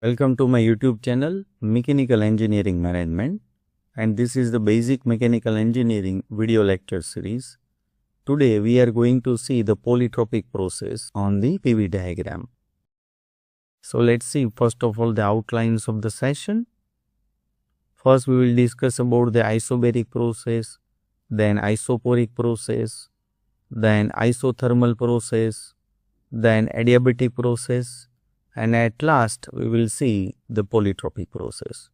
Welcome to my YouTube channel, Mechanical Engineering Management, and this is the basic mechanical engineering video lecture series. Today we are going to see the polytropic process on the PV diagram. So let's see first of all the outlines of the session. First we will discuss about the isobaric process, then isoporic process, then isothermal process, then adiabatic process, and at last we will see the polytropic process.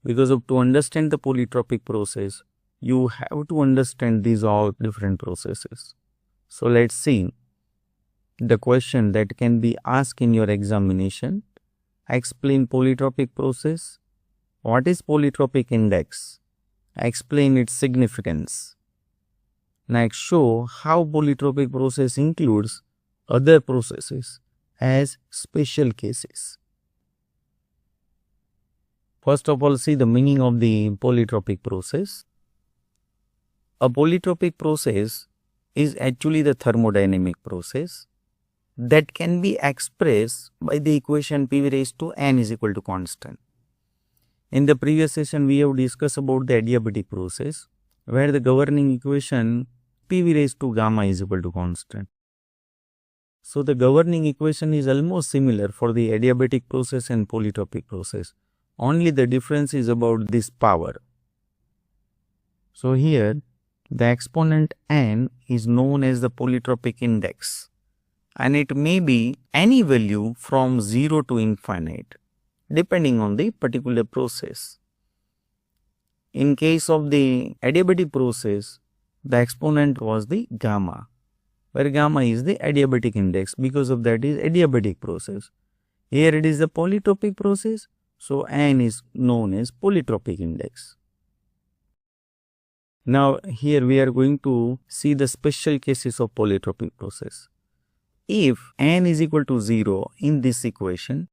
Because to understand the polytropic process, you have to understand these all different processes. So let's see the question that can be asked in your examination. Explain polytropic process. What is polytropic index? Explain its significance. Next, show how polytropic process includes other processes as special cases. First of all, see the meaning of the polytropic process. A polytropic process is actually the thermodynamic process that can be expressed by the equation PV raised to n is equal to constant. In the previous session, we have discussed about the adiabatic process, where the governing equation PV raised to gamma is equal to constant. So the governing equation is almost similar for the adiabatic process and polytropic process. Only the difference is about this power. So here the exponent n is known as the polytropic index, and it may be any value from 0 to infinite depending on the particular process. In case of the adiabatic process, the exponent was the gamma, where gamma is the adiabatic index, because of that is adiabatic process. Here it is the polytropic process, so n is known as polytropic index. Now here we are going to see the special cases of polytropic process. If n is equal to 0 in this equation,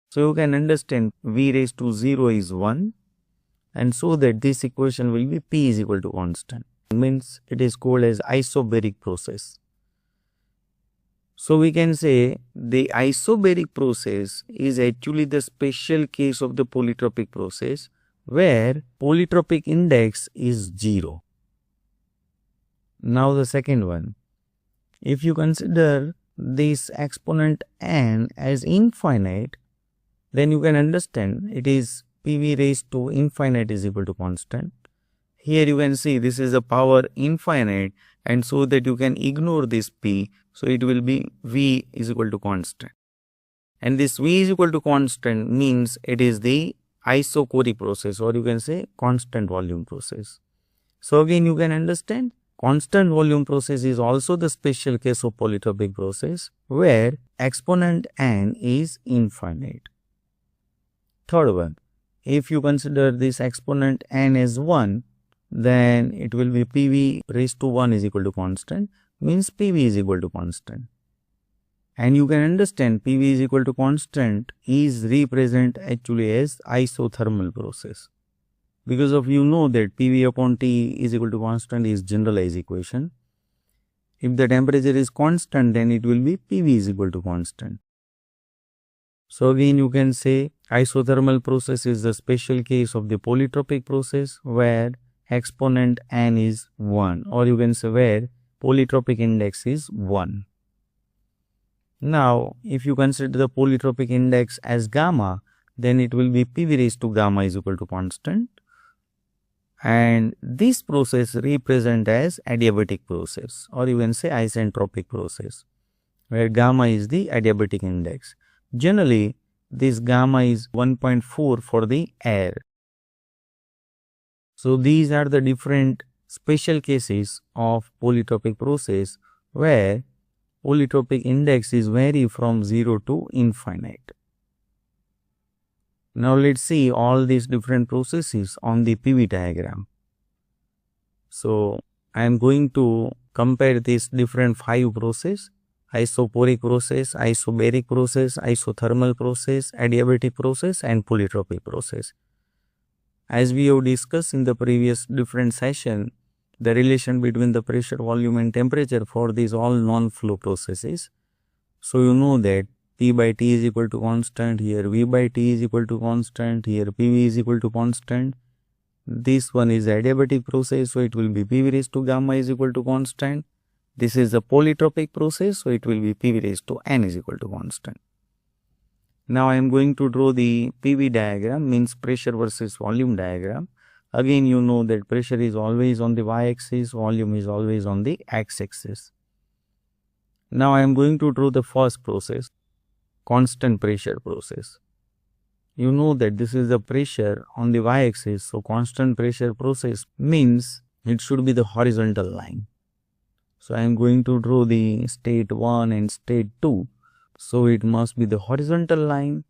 so you can understand v raised to 0 is 1, and so that this equation will be p is equal to constant. It means it is called as isobaric process. So we can say the isobaric process is actually the special case of the polytropic process, where polytropic index is 0. Now the second one, if you consider this exponent n as infinite, then you can understand it is PV raised to infinite is equal to constant. Here you can see this is a power infinite, and so that you can ignore this p, so it will be v is equal to constant. And this v is equal to constant means it is the isochoric process, or you can say constant volume process. So again you can understand constant volume process is also the special case of polytropic process, where exponent n is infinite. Third one, if you consider this exponent n as 1, then it will be PV raised to 1 is equal to constant, means PV is equal to constant. And you can understand PV is equal to constant is represent actually as isothermal process. Because of you know that PV upon T is equal to constant is generalized equation. If the temperature is constant, then it will be PV is equal to constant. So again you can say isothermal process is the special case of the polytropic process, where exponent n is 1, or you can say where polytropic index is 1. Now if you consider the polytropic index as gamma, then it will be PV raised to gamma is equal to constant, and this process represent as adiabatic process, or you can say isentropic process, where gamma is the adiabatic index. Generally this gamma is 1.4 for the air. So these are the different special cases of polytropic process, where polytropic index is vary from 0 to infinite. Now let's see all these different processes on the PV diagram. So I am going to compare these different 5 processes: isoporic process, isobaric process, isothermal process, adiabatic process, and polytropic process. As we have discussed in the previous different session, the relation between the pressure, volume and temperature for these all non-flow processes. So you know that P by T is equal to constant, here V by T is equal to constant, here PV is equal to constant. This one is adiabatic process, so it will be PV raised to gamma is equal to constant. This is a polytropic process, so it will be PV raised to N is equal to constant. Now I am going to draw the PV diagram, means pressure versus volume diagram. Again, you know that pressure is always on the y-axis, volume is always on the x-axis. Now I am going to draw the first process, constant pressure process. You know that this is the pressure on the y-axis, so constant pressure process means it should be the horizontal line. So I am going to draw the state 1 and state 2. So it must be the horizontal line,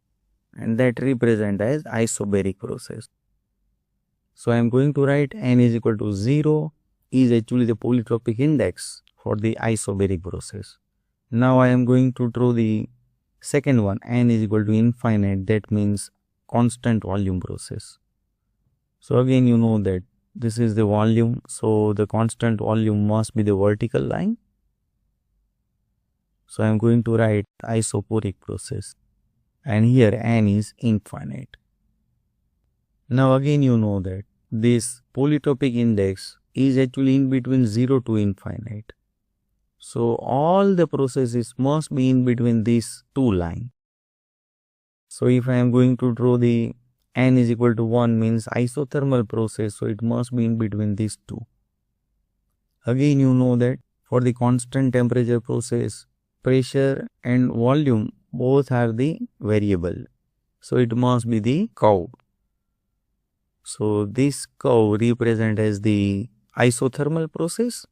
and that represent as isobaric process. So I am going to write N is equal to 0 is actually the polytropic index for the isobaric process. Now I am going to draw the second one, N is equal to infinite, that means constant volume process. So again, you know that this is the volume, so the constant volume must be the vertical line. So I am going to write isoporic process, and here N is infinite. Now again, you know that this polytropic index is actually in between 0 to infinite. So all the processes must be in between these two lines. So if I am going to draw the N is equal to 1 means isothermal process, so it must be in between these two. Again, you know that for the constant temperature process, pressure and volume both are the variable, so it must be the curve. So this curve represent as the isothermal process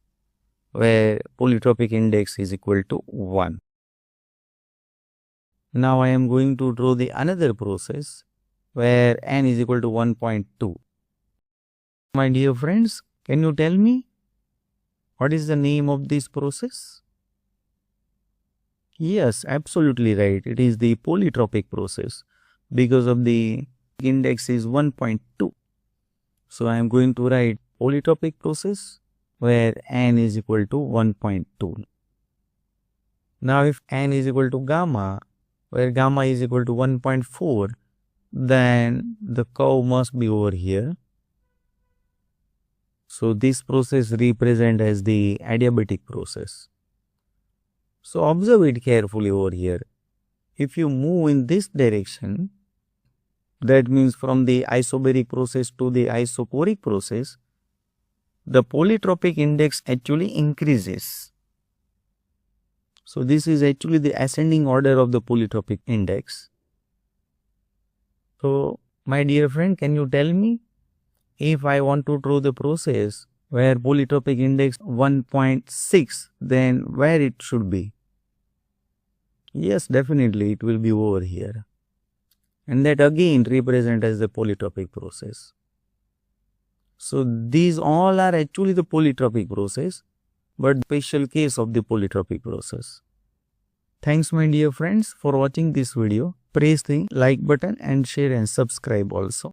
where polytropic index is equal to 1. Now I am going to draw the another process where N is equal to 1.2. My dear friends, can you tell me what is the name of this process? Yes, absolutely right. It is the polytropic process because of the index is 1.2. So I am going to write polytropic process where N is equal to 1.2. Now if N is equal to gamma, where gamma is equal to 1.4, then the curve must be over here. So this process represent as the adiabatic process. So observe it carefully over here. If you move in this direction, that means from the isobaric process to the isoporic process, the polytropic index actually increases. So this is actually the ascending order of the polytropic index. So my dear friend, can you tell me if I want to draw the process where polytropic index 1.6, then where it should be? Yes, definitely it will be over here. And that again represent as the polytropic process. So these all are actually the polytropic process, but special case of the polytropic process. Thanks my dear friends for watching this video. Press the like button and share and subscribe also.